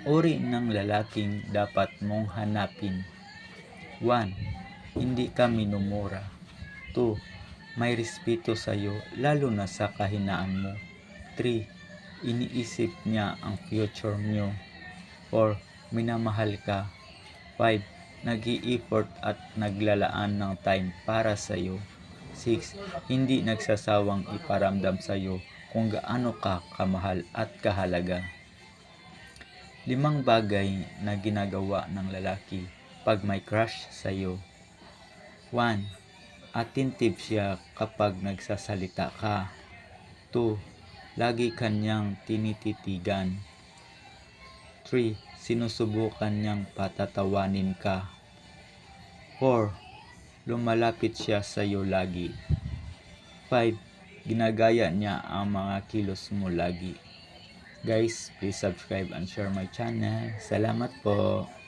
Uri ng lalaking dapat mong hanapin. 1. Hindi ka minumura. 2. May respeto sa'yo lalo na sa kahinaan mo. 3. Iniisip niya ang future niyo. 4. Minamahal ka. 5. Nag-i-effort at naglalaan ng time para sa'yo. 6. Hindi nagsasawang iparamdam sa'yo kung gaano ka kamahal at kahalaga. 5 bagay na ginagawa ng lalaki pag may crush sa'yo. 1. Attentive siya kapag nagsasalita ka. 2. Lagi kanyang tinititigan. 3. Sinusubukan niyang patatawanin ka. 4. Lumalapit siya sa iyo lagi. 5. Ginagaya niya ang mga kilos mo lagi. Guys, please subscribe and share my channel. Salamat po.